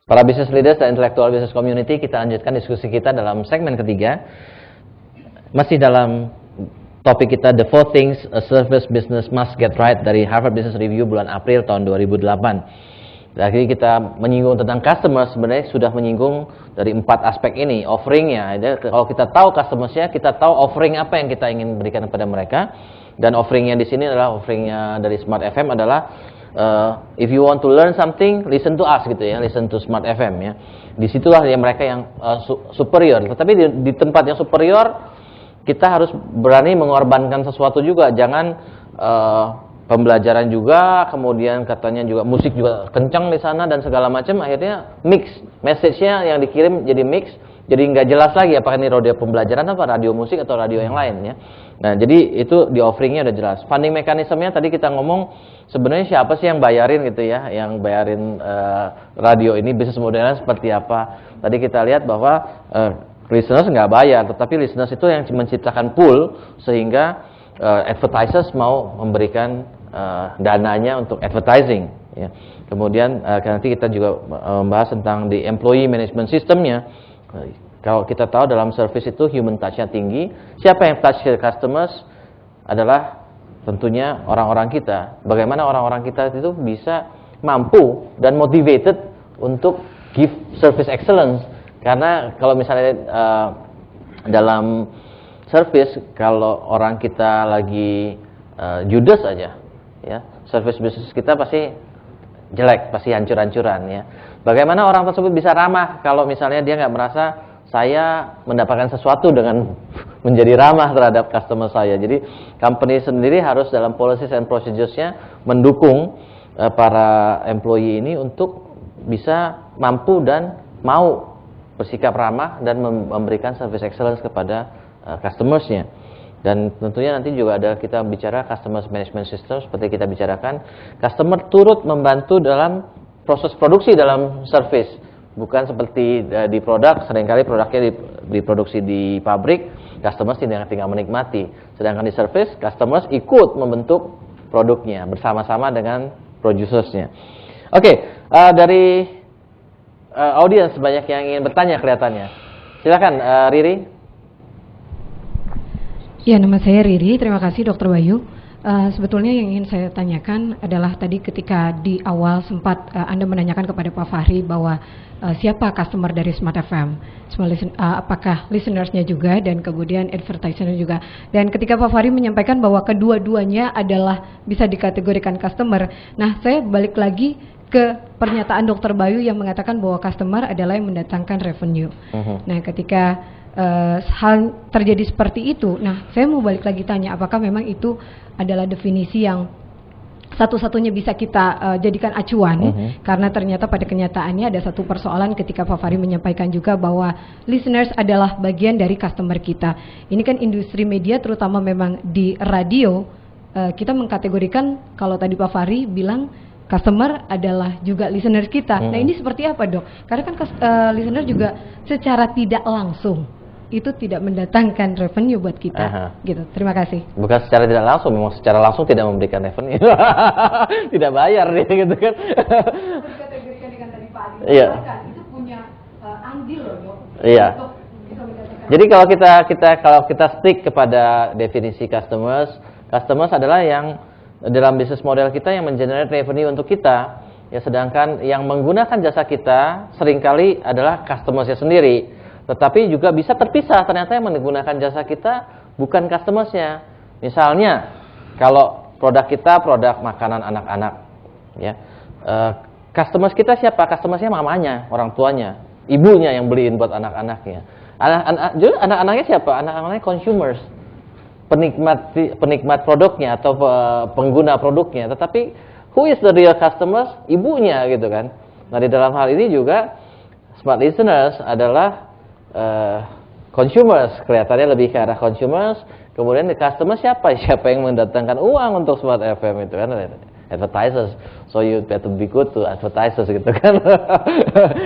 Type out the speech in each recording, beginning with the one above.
Para business leaders dan intellectual business community, kita lanjutkan diskusi kita dalam segmen ketiga. Masih dalam topik kita The 4 Things a Service Business Must Get Right dari Harvard Business Review bulan April tahun 2008. Jadi kita menyinggung tentang customer, sebenarnya sudah menyinggung dari 4 aspek ini. Offeringnya, kalau kita tahu customersnya, kita tahu offering apa yang kita ingin berikan kepada mereka. Dan offeringnya di sini adalah offeringnya dari Smart FM adalah if you want to learn something, listen to us gitu ya, listen to Smart FM ya. Disitulah ya mereka yang superior. Tetapi di tempat yang superior kita harus berani mengorbankan sesuatu juga. Jangan pembelajaran juga, kemudian katanya juga musik juga kencang di sana dan segala macam. Akhirnya mix, message-nya yang dikirim jadi mix. Jadi nggak jelas lagi apakah ini radio pembelajaran apa radio musik atau radio yang lain ya. Nah jadi itu di offeringnya udah jelas. Funding mekanismenya tadi kita ngomong sebenarnya siapa sih yang bayarin gitu ya, yang bayarin radio ini, bisnis modelnya seperti apa. Tadi kita lihat bahwa listeners nggak bayar, tetapi listeners itu yang menciptakan pool sehingga advertisers mau memberikan dananya untuk advertising ya. Kemudian nanti kita juga membahas tentang di employee management systemnya. Kalau kita tahu dalam service itu human touch-nya tinggi. Siapa yang touch ke customers adalah tentunya orang-orang kita. Bagaimana orang-orang kita itu bisa mampu dan motivated untuk give service excellence. Karena kalau misalnya dalam service, kalau orang kita lagi judes aja, ya, service bisnis kita pasti jelek, pasti hancur-hancuran ya. Bagaimana orang tersebut bisa ramah kalau misalnya dia nggak merasa saya mendapatkan sesuatu dengan menjadi ramah terhadap customer saya. Jadi company sendiri harus dalam policies and procedures-nya mendukung para employee ini untuk bisa mampu dan mau bersikap ramah dan memberikan service excellence kepada customers-nya. Dan tentunya nanti juga ada kita bicara customer management system seperti kita bicarakan. Customer turut membantu dalam proses produksi dalam service. Bukan seperti di produk, seringkali produknya diproduksi di pabrik, customers tinggal menikmati. Sedangkan di service, customers ikut membentuk produknya bersama-sama dengan producersnya. Oke, dari audiens banyak yang ingin bertanya kelihatannya. Silakan Riri. Ya, nama saya Riri. Terima kasih Dr. Bayu. Sebetulnya yang ingin saya tanyakan adalah tadi ketika di awal sempat Anda menanyakan kepada Pak Fahri bahwa siapa customer dari Smart FM, apakah listenersnya juga dan kemudian advertisernya juga. Dan ketika Pak Fahri menyampaikan bahwa kedua-duanya adalah bisa dikategorikan customer. Nah, saya balik lagi ke pernyataan Dr. Bayu yang mengatakan bahwa customer adalah yang mendatangkan revenue. Nah, ketika hal terjadi seperti itu, nah saya mau balik lagi tanya, apakah memang itu adalah definisi yang satu-satunya bisa kita jadikan acuan, karena ternyata pada kenyataannya ada satu persoalan ketika Pak Fahri menyampaikan juga bahwa listeners adalah bagian dari customer kita. Ini kan industri media terutama memang di radio, kita mengkategorikan kalau tadi Pak Fahri bilang customer adalah juga listeners kita. Nah ini seperti apa dok? Karena kan listener juga secara tidak langsung itu tidak mendatangkan revenue buat kita, gitu. Terima kasih. Bukan secara tidak langsung, memang secara langsung tidak memberikan revenue, tidak bayar dia, gitu kan. Dikategorikan dengan tadi Pak Adi, iya. Itu punya andil loh, dok. Iya. Jadi kalau kita stick kepada definisi customers adalah yang dalam bisnis model kita yang mengenerate revenue untuk kita, ya, sedangkan yang menggunakan jasa kita seringkali adalah customersnya sendiri. Tetapi juga bisa terpisah, ternyata yang menggunakan jasa kita bukan customersnya. Misalnya, kalau produk kita produk makanan anak-anak, ya, customers kita siapa? Customersnya mamanya, orang tuanya, ibunya yang beliin buat anak-anaknya. Anak-anaknya siapa? Anak-anaknya consumers, penikmat produknya atau pengguna produknya. Tetapi who is the real customers? Ibunya, gitu kan. Nah, di dalam hal ini juga smart listeners adalah consumers, kelihatannya lebih ke arah consumers. Kemudian the customer siapa yang mendatangkan uang untuk Smart FM itu kan advertisers. So you better be good to advertisers, gitu kan.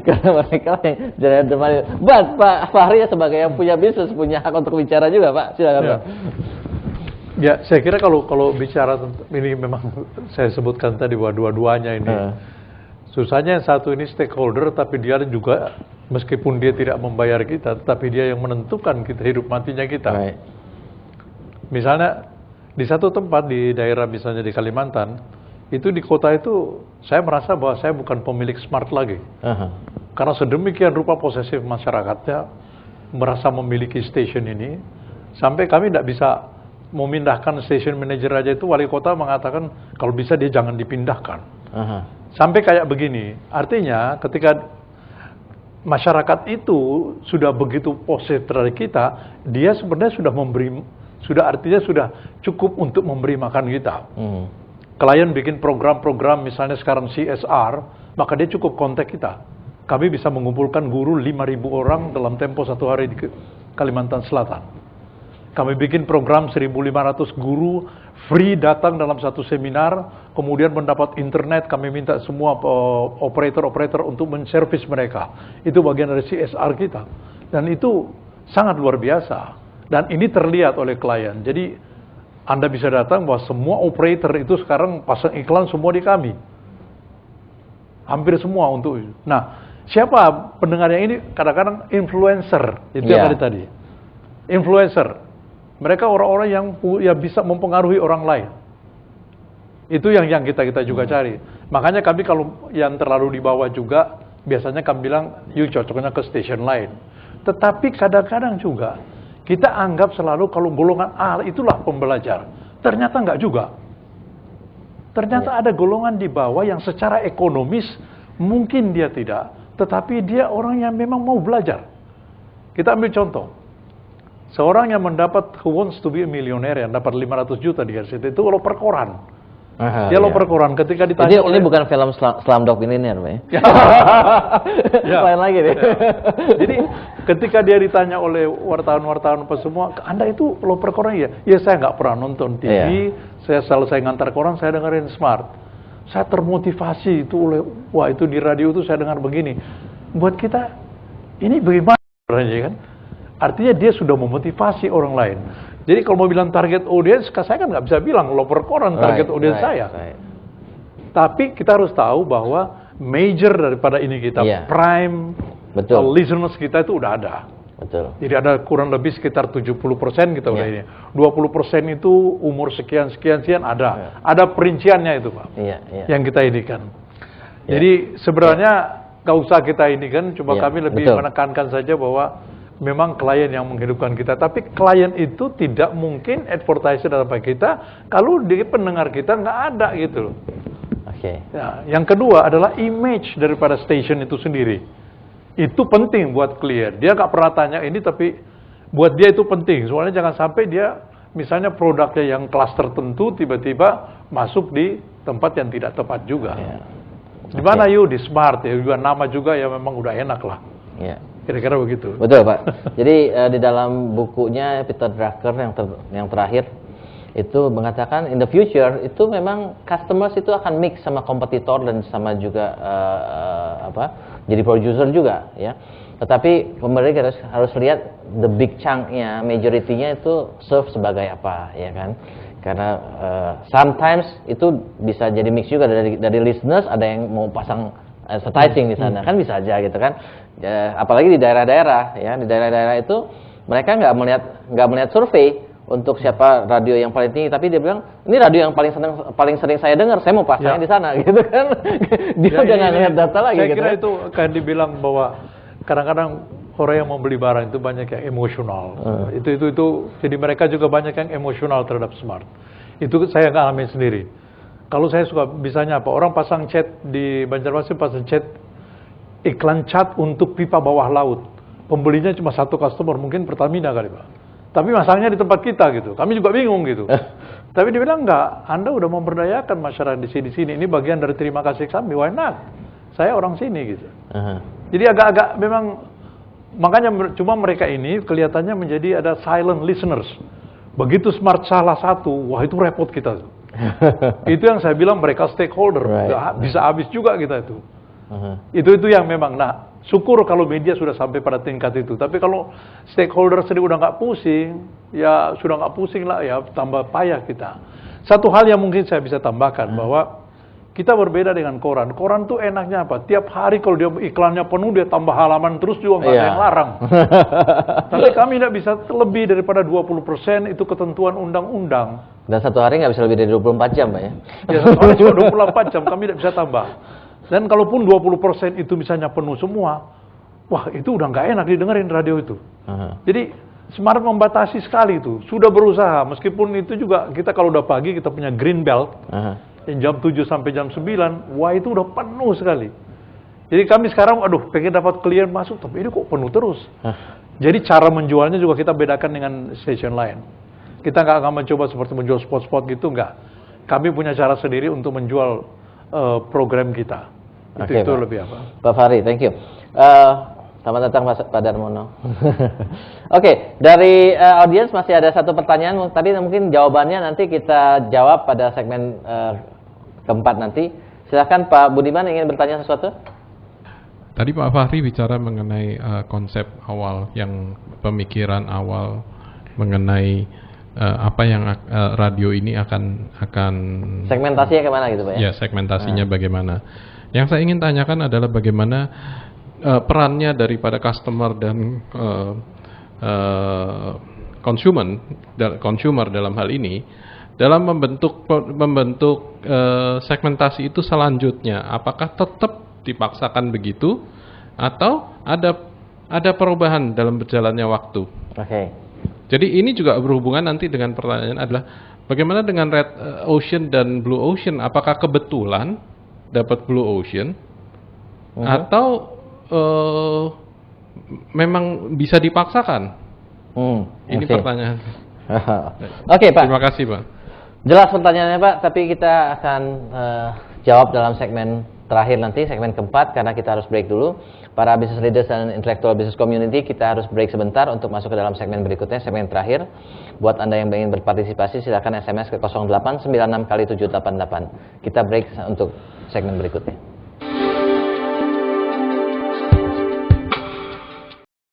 Karena mereka yang generate money. But Pak Fahri sebagai yang punya bisnis punya hak untuk bicara juga, Pak. Silakan, Pak. Ya, saya kira kalau bicara tentang ini memang saya sebutkan tadi bahwa dua-duanya ini Susahnya yang satu ini stakeholder, tapi dia juga meskipun dia tidak membayar kita, tapi dia yang menentukan kita hidup matinya kita. Right. Misalnya di satu tempat di daerah misalnya di Kalimantan, itu di kota itu saya merasa bahwa saya bukan pemilik smart lagi. Karena sedemikian rupa posesif masyarakatnya merasa memiliki station ini, sampai kami tidak bisa memindahkan station manager aja itu wali kota mengatakan kalau bisa dia jangan dipindahkan. Sampai kayak begini, artinya ketika masyarakat itu sudah begitu posesif terhadap kita, dia sebenarnya artinya sudah cukup untuk memberi makan kita. Klien bikin program-program misalnya sekarang CSR, maka dia cukup kontak kita. Kami bisa mengumpulkan guru 5.000 orang dalam tempo 1 hari di Kalimantan Selatan. Kami bikin program 1.500 guru free datang dalam satu seminar, kemudian mendapat internet, kami minta semua operator-operator untuk menservis mereka. Itu bagian dari CSR kita. Dan itu sangat luar biasa. Dan ini terlihat oleh klien. Jadi Anda bisa datang bahwa semua operator itu sekarang pasang iklan semua di kami. Hampir semua untuk itu. Nah, siapa pendengar yang ini? Kadang-kadang influencer. Itu yang tadi. Influencer. Mereka orang-orang yang bisa mempengaruhi orang lain. Itu yang kita juga cari. Makanya kami kalau yang terlalu di bawah juga, biasanya kami bilang, yuk cocoknya ke station lain. Tetapi kadang-kadang juga, kita anggap selalu kalau golongan A itulah pembelajar. Ternyata enggak juga. Ternyata ada golongan di bawah yang secara ekonomis mungkin dia tidak, tetapi dia orang yang memang mau belajar. Kita ambil contoh. Seorang yang mendapat Who Wants to be a Millionaire yang dapat 500 juta di RCTI itu loper koran. Dia loper koran ketika ditanya ini bukan film Slumdog Millionaire, Pak. Lain lagi deh. Jadi ketika dia ditanya oleh wartawan-wartawan apa semua, Anda itu loper koran ya? Ya saya nggak pernah nonton TV, saya selesai ngantar koran, saya dengerin Smart. Saya termotivasi itu oleh, wah itu di radio itu saya dengar begini. Buat kita, ini bagaimana sebenarnya kan? Artinya dia sudah memotivasi orang lain. Jadi kalau mau bilang target audience, saya kan nggak bisa bilang loper koran target audience saya. Tapi kita harus tahu bahwa major daripada ini kita, prime listeners kita itu udah ada. Betul. Jadi ada kurang lebih sekitar 70% kita udah ini. 20% itu umur sekian-sekian ada. Ada perinciannya itu, Pak. Yang kita ini kan. Jadi sebenarnya nggak usah kita ini kan, coba kami lebih menekankan saja bahwa memang klien yang menghidupkan kita, tapi klien itu tidak mungkin advertiser dalam kita kalau di pendengar kita nggak ada gitu. Ya, yang kedua adalah image daripada station itu sendiri. Itu penting buat klien. Dia nggak pernah tanya ini, tapi buat dia itu penting. Soalnya jangan sampai dia misalnya produknya yang kelas tertentu tiba-tiba masuk di tempat yang tidak tepat juga. Gimana yuk di Smart ya, juga nama juga ya memang udah enak lah. Kira-kira begitu. Betul, Pak. Jadi di dalam bukunya Peter Drucker yang terakhir itu mengatakan in the future itu memang customers itu akan mix sama kompetitor dan sama juga jadi producer juga ya. Tetapi pemerintah harus lihat the big chunk-nya, majority-nya itu serve sebagai apa ya kan. Karena sometimes itu bisa jadi mix juga dari listeners, ada yang mau pasang advertising di sana kan bisa aja gitu kan. Apalagi di daerah-daerah ya, di daerah-daerah itu mereka nggak melihat survei untuk siapa radio yang paling tinggi, tapi dia bilang ini radio yang paling sering saya dengar, saya mau pasangnya di sana gitu kan. Dia udah nggak ngeliat data lagi. Saya kira itu kan dibilang bahwa kadang-kadang orang yang mau beli barang itu banyak yang emosional. Itu jadi mereka juga banyak yang emosional terhadap Smart. Itu saya nggak alami sendiri. Kalau saya suka bisanya apa, orang pasang chat di Banjarmasin, pasang chat iklan cat untuk pipa bawah laut. Pembelinya cuma satu customer, mungkin Pertamina kali Pak. Tapi masangnya di tempat kita gitu. Kami juga bingung gitu. Tapi dia bilang enggak, Anda udah memberdayakan masyarakat di sini. Ini bagian dari terima kasih kami. Why not? Saya orang sini gitu. Jadi agak-agak memang, makanya cuma mereka ini kelihatannya menjadi ada silent listeners. Begitu Smart salah satu, wah itu repot kita. Itu yang saya bilang mereka stakeholder. Bisa habis juga kita itu. Itu yang memang, nah syukur kalau media sudah sampai pada tingkat itu. Tapi kalau stakeholder sendiri udah nggak pusing, ya sudah nggak pusing lah, ya tambah payah kita. Satu hal yang mungkin saya bisa tambahkan bahwa Kita berbeda dengan koran. Koran tuh enaknya apa? Tiap hari kalau dia iklannya penuh, dia tambah halaman terus juga nggak ada yang larang. Tapi kami tidak bisa lebih daripada 20%, itu ketentuan undang-undang. Dan satu hari nggak bisa lebih dari 24 jam, Pak ya? Ya, satu hari cuma 24 jam, kami tidak bisa tambah. Dan kalaupun 20% itu misalnya penuh semua, wah itu udah nggak enak didengerin radio itu. Jadi Smart membatasi sekali itu. Sudah berusaha, meskipun itu juga kita kalau udah pagi kita punya green belt. Yang jam 7 sampai jam 9, wah itu udah penuh sekali. Jadi kami sekarang, aduh pengen dapat klien masuk, tapi ini kok penuh terus. Jadi cara menjualnya juga kita bedakan dengan stasiun lain. Kita nggak akan mencoba seperti menjual spot-spot gitu, nggak. Kami punya cara sendiri untuk menjual program kita. Itu lebih apa. Pak Fahri, thank you. Selamat datang Pak Darmono. Oke, dari audiens masih ada satu pertanyaan. Tadi mungkin jawabannya nanti kita jawab pada segmen keempat nanti. Silakan Pak Budiman ingin bertanya sesuatu? Tadi Pak Fahri bicara mengenai konsep awal, yang pemikiran awal mengenai apa yang radio ini akan segmentasinya kemana gitu Pak ya? Ya, segmentasinya bagaimana. Yang saya ingin tanyakan adalah bagaimana perannya daripada customer dan consumer dalam hal ini dalam membentuk segmentasi itu selanjutnya. Apakah tetap dipaksakan begitu atau ada perubahan dalam berjalannya waktu? Jadi ini juga berhubungan nanti dengan pertanyaan adalah bagaimana dengan Red Ocean dan Blue Ocean? Apakah kebetulan dapat Blue Ocean atau memang bisa dipaksakan? Ini pertanyaan. Oke Pak. Terima kasih Pak. Jelas pertanyaannya Pak, tapi kita akan jawab dalam segmen terakhir nanti, segmen keempat, karena kita harus break dulu. Para business leaders dan intellectual business community, kita harus break sebentar untuk masuk ke dalam segmen berikutnya, segmen terakhir. Buat Anda yang ingin berpartisipasi, silakan SMS ke 0896 kali 788. Kita break untuk segmen berikutnya.